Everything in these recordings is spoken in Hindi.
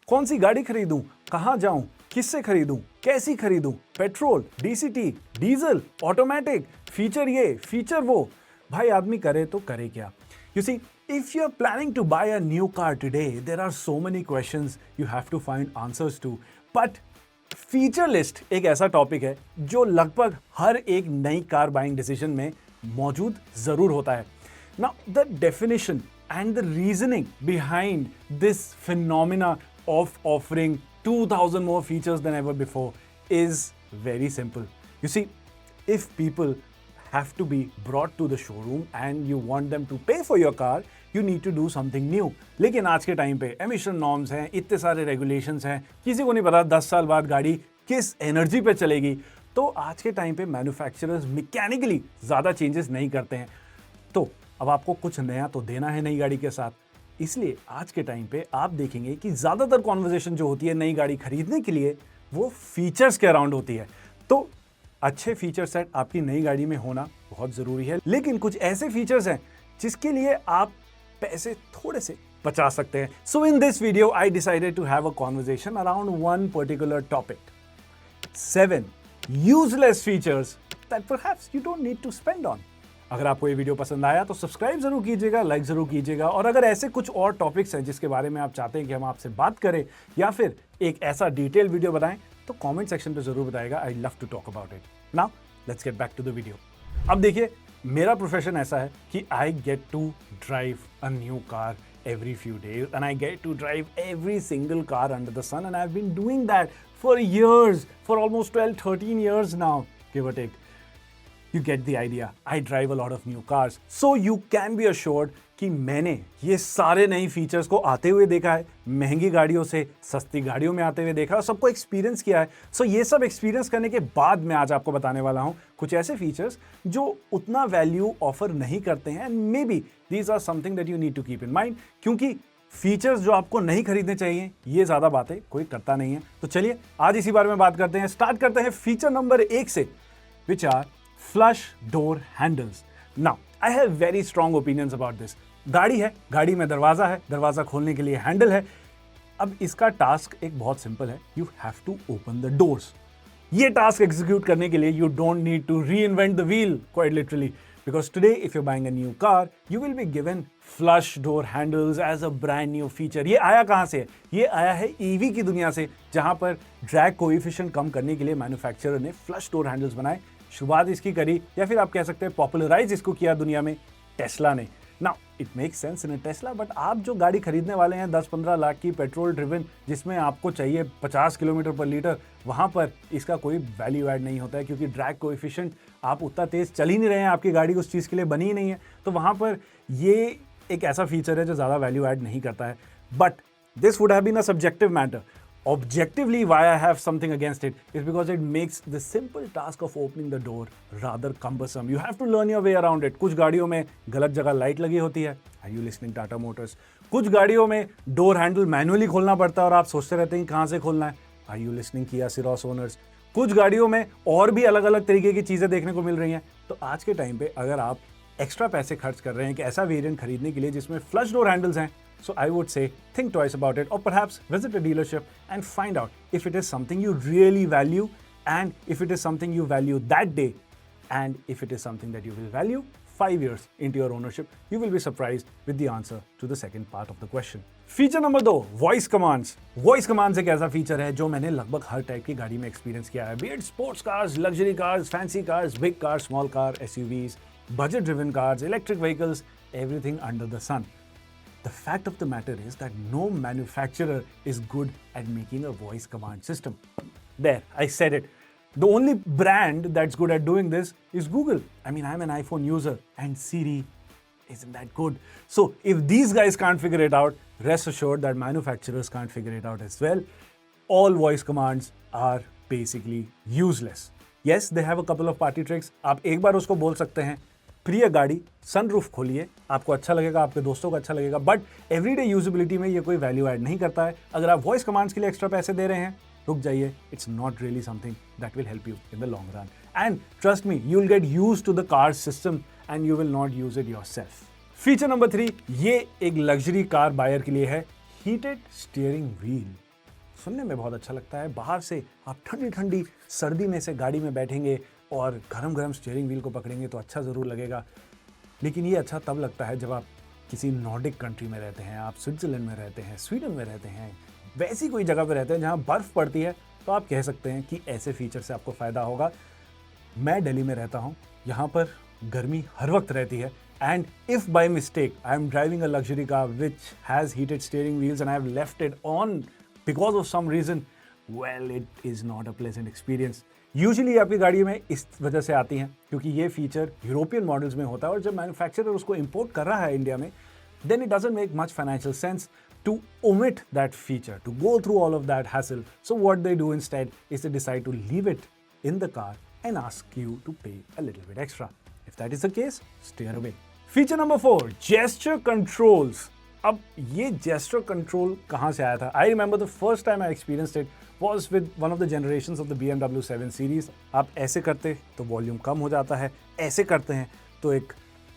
कौन सी गाड़ी खरीदूं, कहां जाऊं, किससे खरीदूं, कैसी खरीदूं, petrol, DCT, diesel, automatic, feature ये, फीचर वो। भाई आदमी करे तो करे क्या? You see, if you're planning to buy a new car today, there are so many questions you have to find answers to. But feature list एक ऐसा टॉपिक है जो लगभग हर एक नई कार बाइंग डिसीजन में मौजूद जरूर होता है। Now the definition and the reasoning behind this phenomena of offering 2000 more features than ever before is very simple. You see, if people have to be brought to the showroom and you want them to pay for your car, you need to do something new. लेकिन आज के टाइम पे एमिशन नॉर्म्स हैं, इतने सारे रेगुलेशंस हैं, किसी को नहीं पता 10 साल बाद गाड़ी किस एनर्जी पे चलेगी। तो आज के टाइम पे मैन्युफैक्चरर्स मैकेनिकली ज़्यादा चेंजेस नहीं करते हैं। तो अब आपको कुछ नया तो देना है नई गाड़ी के साथ, इसलिए आज के टाइम पे आप देखेंगे कि ज़्यादातर कॉन्वर्सेशन जो होती है नई गाड़ी खरीदने के लिए वो फीचर्स के अराउंड होती है। तो अच्छे फीचर सेट आपकी नई गाड़ी में होना बहुत ज़रूरी है, लेकिन कुछ ऐसे फीचर्स हैं जिसके लिए आप पैसे थोड़े से बचा सकते हैं। So in this video I decided to have a conversation around one particular topic, 7 useless features that perhaps you don't need to spend on. अगर आपको ये वीडियो पसंद आया तो सब्सक्राइब जरूर कीजिएगा, लाइक जरूर कीजिएगा, और अगर ऐसे कुछ और टॉपिक्स हैं जिसके बारे में आप चाहते हैं कि हम आपसे बात करें या फिर एक ऐसा डिटेल वीडियो बनाएं तो कमेंट सेक्शन पे जरूर बताइएगा। I love to talk about it. Now let's get back to the video. अब देखिए, मेरा प्रोफेशन ऐसा है कि I get to drive a new car every few days and I get to drive every single car under the sun, and I've been doing that for years, for almost 12-13 years now, give or take. You get the idea. I drive a lot of new cars. So you can be assured कि मैंने ये सारे नए फीचर्स को आते हुए देखा है, महंगी गाड़ियों से सस्ती गाड़ियों में आते हुए देखा है और सबको एक्सपीरियंस किया है। सो ये सब एक्सपीरियंस करने के बाद मैं आज आपको बताने वाला हूँ कुछ ऐसे फीचर्स जो उतना वैल्यू ऑफर नहीं करते हैं, and maybe these are something that you need to keep in mind, क्योंकि फीचर्स जो आपको नहीं खरीदने चाहिए ये ज्यादा बातें कोई करता नहीं है। तो चलिए आज इसी बारे में बात करते हैं। स्टार्ट करते हैं फीचर नंबर 1 से, which are flush door handles. Now I have very strong opinions about this. गाड़ी है, गाड़ी में दरवाजा है, दरवाजा खोलने के लिए हैंडल है। अब इसका टास्क एक बहुत सिंपल है, you have to open the doors. ये टास्क एग्जीक्यूट करने के लिए you don't need to reinvent the wheel, quite literally, because today if you buying a new car you will be given flush door handles as a brand new feature. ये आया कहां से? ये आया है ईवी की दुनिया से, जहां पर ड्रैग कोएफिशिएंट कम करने के लिए मैन्युफैक्चरर ने फ्लश डोर हैंडल्स बनाए। शुरुआत इसकी करी, या फिर आप कह सकते हैं पॉपुलराइज इसको किया दुनिया में टेस्ला ने। Now it makes sense in a Tesla, but आप जो गाड़ी खरीदने वाले हैं 10-15 लाख की पेट्रोल ड्रिवन, जिसमें आपको चाहिए 50 किलोमीटर पर लीटर, वहां पर इसका कोई वैल्यू ऐड नहीं होता है, क्योंकि ड्रैग कोएफिशिएंट आप उतना तेज चल ही नहीं रहे हैं, आपकी गाड़ी उस चीज़ के लिए बनी ही नहीं है। तो वहां पर ये एक ऐसा फीचर है जो ज़्यादा वैल्यू ऐड नहीं करता है। But this would have been a subjective matter. Objectively, why I have something against it is because it makes the simple task of opening the door rather cumbersome. You have to learn your way around it. कुछ गाड़ियों में गलत जगह लाइट लगी होती है. Are you listening, Tata Motors? कुछ गाड़ियों में डोर हैंडल मैनुअली खोलना पड़ता है और आप सोचते रहते हैं कहाँ से खोलना है. Are you listening, Kia Ceros owners? कुछ गाड़ियों में और भी अलग अलग तरीके की चीज़ें देखने को मिल रही हैं. तो आज के टाइम पे अगर आप एक्स्ट्रा पैसे खर्च कर रहे हैं कि ऐसा वेरिएंट खरीदने के लिए जिसमें फ्लश डोर हैंडल्स हैं, so I would say think twice about it, or perhaps visit a dealership and find out if it is something you really value, and if it is something you value that day, and if it is something that you will value 5 years into your ownership. You will be surprised with the answer to the second part of the question. Feature number 2, voice commands. Voice commands एक ऐसा फीचर है जो मैंने लगभग हर टाइप की गाड़ी में एक्सपीरियंस किया है, B it sports cars, luxury cars, fancy cars, big cars, small car, SUVs, budget driven cars, electric vehicles, everything under the sun. The fact of the matter is that no manufacturer is good at making a voice command system. There, I said it. The only brand that's good at doing this is Google. I mean, I'm an iPhone user and Siri isn't that good. So if these guys can't figure it out, rest assured that manufacturers can't figure it out as well. All voice commands are basically useless. Yes, they have a couple of party tricks. आप एक बार उसको बोल सकते हैं, प्रिय गाड़ी सनरूफ खोलिए, आपको अच्छा लगेगा, आपके दोस्तों को अच्छा लगेगा, बट एवरीडे यूजेबिलिटी में ये कोई वैल्यू ऐड नहीं करता है. अगर आप वॉइस कमांड्स के लिए एक्स्ट्रा पैसे दे रहे हैं, रुक जाइए. It's not really something that will help you in the long run, and trust me, you will get used to the car system and you will not use it yourself. Feature number 3, ये एक लग्जरी कार बायर के लिए है, हीटेड स्टीयरिंग व्हील. सुनने में बहुत अच्छा लगता है। बाहर से आप ठंडी ठंडी सर्दी में से गाड़ी में बैठेंगे और गरम गरम स्टीयरिंग व्हील को पकड़ेंगे तो अच्छा ज़रूर लगेगा। लेकिन ये अच्छा तब लगता है जब आप किसी नॉर्डिक कंट्री में रहते हैं, आप स्विट्ज़रलैंड में रहते हैं, स्वीडन में रहते हैं, वैसी कोई जगह पे रहते हैं जहाँ बर्फ़ पड़ती है, तो आप कह सकते हैं कि ऐसे फीचर से आपको फ़ायदा होगा। मैं दिल्ली में रहता हूँ, यहाँ पर गर्मी हर वक्त रहती है, and if by mistake I am driving a luxury car which has heated steering wheels and I have left it on because of some reason, well it is not a pleasant experience. Usually आपकी गाड़ी में इस वजह से आती हैं क्योंकि ये फीचर यूरोपियन मॉडल्स में होता है, और जब मैन्युफैक्चरर उसको इंपोर्ट कर रहा है इंडिया में, then it doesn't make much financial sense to omit that feature, to go through all of that hassle. So what they do instead is they decide to leave it in the car and ask you to pay a little bit extra. If that is the case, steer away. Feature number 4, gesture controls. अब ये gesture control कहाँ से आया था? I remember the first time I experienced it was with one of the generations of the BMW 7 Series. आप ऐसे करते तो वॉल्यूम कम हो जाता है, ऐसे करते हैं तो एक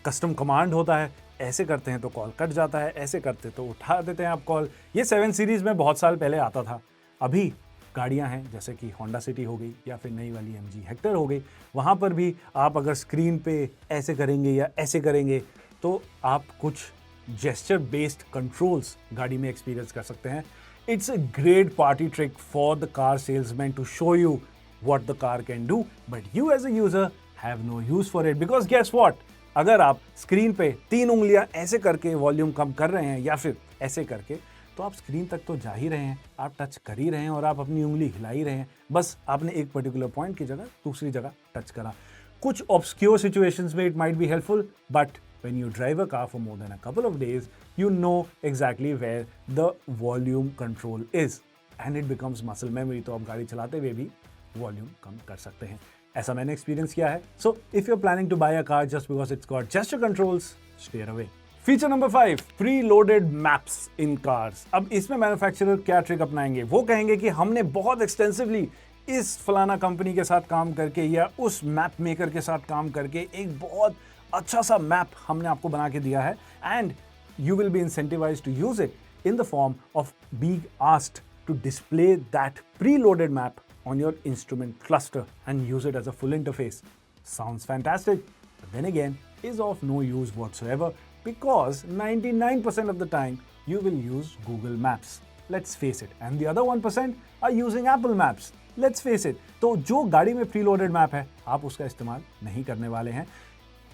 कस्टम कमांड होता है, ऐसे करते हैं तो कॉल कट जाता है, ऐसे करते तो उठा देते हैं आप कॉल। ये 7 सीरीज़ में बहुत साल पहले आता था। अभी गाड़ियां हैं जैसे कि होंडा सिटी हो गई या फिर नई वाली MG हेक्टर हो गई, वहाँ पर भी आप अगर स्क्रीन पे ऐसे करेंगे या ऐसे करेंगे तो आप कुछ जेस्चर बेस्ड कंट्रोल्स गाड़ी में एक्सपीरियंस कर सकते हैं। It's a great party trick for the car salesman to show you what the car can do, but you as a user have no use for it, because guess what, अगर आप स्क्रीन पे 3 उंगलियां ऐसे करके वॉल्यूम कम कर रहे हैं या फिर ऐसे करके, तो आप स्क्रीन तक तो जा ही रहे हैं, आप टच कर ही रहे हैं और आप अपनी उंगली हिला ही रहे हैं, बस आपने एक पर्टिकुलर पॉइंट की जगह दूसरी जगह टच करा। कुछ ऑब्सक्योर सिचुएशंस में it might be helpful, but when you drive a car for more than a couple of days, you know exactly where the volume control is and it becomes muscle memory। तो आप गाड़ी चलाते हुए भी वॉल्यूम कम कर सकते हैं, ऐसा मैंने एक्सपीरियंस किया है। So if you are planning to buy a car just because it's got gesture controls, steer away. Feature number 5, preloaded maps in cars. अब इसमें मैन्युफैक्चरर क्या ट्रिक अपनाएंगे? वो कहेंगे कि हमने बहुत एक्सटेंसिवली इस फलाना कंपनी के साथ काम करके या उस मैप मेकर के साथ काम करके एक बहुत अच्छा सा मैप हमने आपको बना के दिया है, and you will be incentivised to use it in the form of being asked to display that preloaded map on your instrument cluster and use it as a full interface. Sounds fantastic, but then again is of no use whatsoever, because 99% of the time you will use Google Maps. Let's face it. And the other 1% are using Apple Maps. Let's face it. तो जो गाड़ी में preloaded map है, आप उसका इस्तेमाल नहीं करने वाले हैं.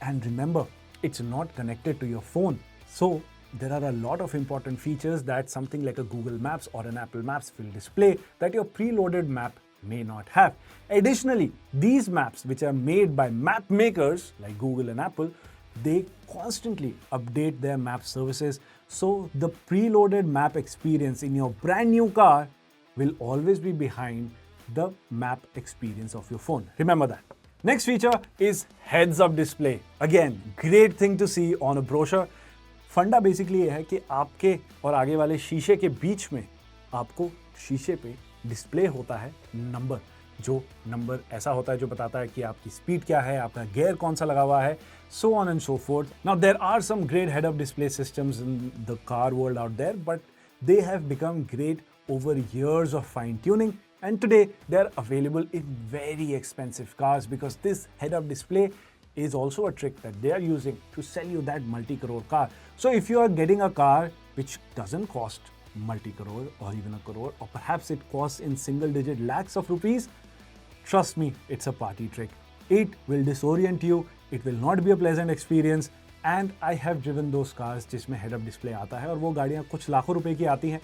And remember, it's not connected to your phone. So there are a lot of important features that something like a Google Maps or an Apple Maps will display that your preloaded map may not have. Additionally, these maps, which are made by map makers like Google and Apple, they constantly update their map services, so the preloaded map experience in your brand new car will always be behind the map experience of your phone. Remember that. Next feature is heads-up display. Again, great thing to see on a brochure. फंडा बेसिकली ये है कि आपके और आगे वाले शीशे के बीच में आपको शीशे पे डिस्प्ले होता है नंबर, जो नंबर ऐसा होता है जो बताता है कि आपकी स्पीड क्या है, आपका गियर कौन सा लगा हुआ है, so on and so forth. Now there are some great head-up display systems in the car world out there, but they have become great over years of fine-tuning, and today they are available in very expensive cars, because this head-up display is also a trick that they are using to sell you that multi-crore car. So if you are getting a car which doesn't cost multi-crore or even a crore, or perhaps it costs in single-digit lakhs of rupees, trust me, it's a party trick. It will disorient you, it will not be a pleasant experience, and I have driven those cars जिसमें head-up display आता है और वो गाड़ियाँ कुछ लाखों रुपए की आती हैं,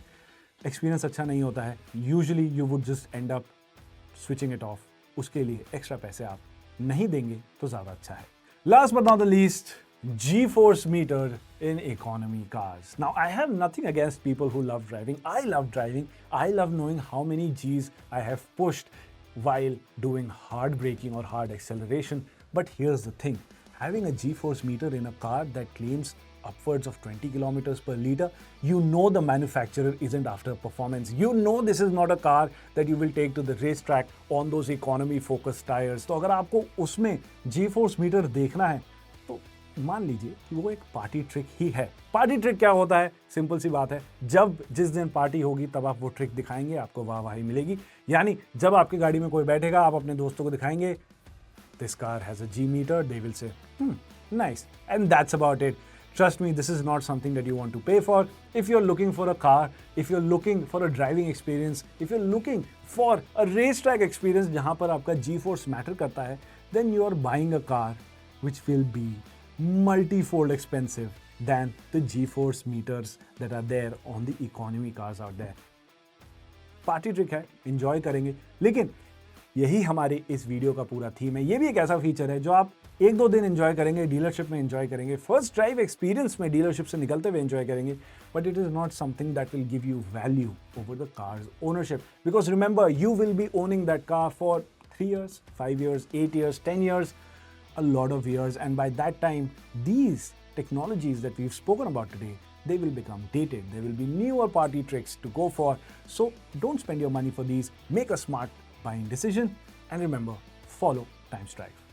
एक्सपीरियंस अच्छा नहीं होता है। Usually you would just end up switching it off. उसके लिए एक्स्ट्रा पैसे आप नहीं देंगे तो ज़्यादा अच्छा है। Last but not the least, G-force meter in economy cars. Now, I have nothing against people who love driving. I love driving. I love knowing how many G's I have pushed while doing hard braking or hard acceleration. But here's the thing. Having a G-force meter in a car that claims upwards of 20 kilometers per liter, you know the manufacturer isn't after performance. You know this is not a car that you will take to the racetrack on those economy focused tires. तो अगर आपको उसमें G-force meter देखना है, तो मान लीजिए कि वो एक पार्टी ट्रिक ही है। पार्टी ट्रिक क्या होता है? सिंपल सी बात है, जब जिस दिन पार्टी होगी तब आप वो ट्रिक दिखाएंगे, आपको वाहवाही मिलेगी। यानी जब आपकी गाड़ी में कोई बैठेगा, आप अपने दोस्तों को दिखाएंगे, this car has a G meter, they will say, nice. And that's about it. Trust me, this is not something that you want to pay for. If you're looking for a car, if you're looking for a driving experience, if you're looking for a racetrack experience जहाँ पर आपका G-force matter करता है, then you are buying a car which will be multi-fold expensive than the G-force meters that are there on the economy cars out there. Party trick है, एंजॉय करेंगे, लेकिन यही हमारे इस वीडियो का पूरा थीम है। ये भी एक ऐसा फीचर है जो आप एक दो दिन एंजॉय करेंगे, डीलरशिप में एंजॉय करेंगे, फर्स्ट ड्राइव एक्सपीरियंस में डीलरशिप से निकलते हुए एंजॉय करेंगे, but it is not something that will give you value over the cars ownership, because remember you will B owning that car for 3 years, 5 years, 8 years, 10 years, a lot of years, and by that time these technologies that we've spoken about today, they will become dated. There will be newer party tricks to go for. So don't spend your money for these. Make a smart buying decision, and remember, follow Times Drive.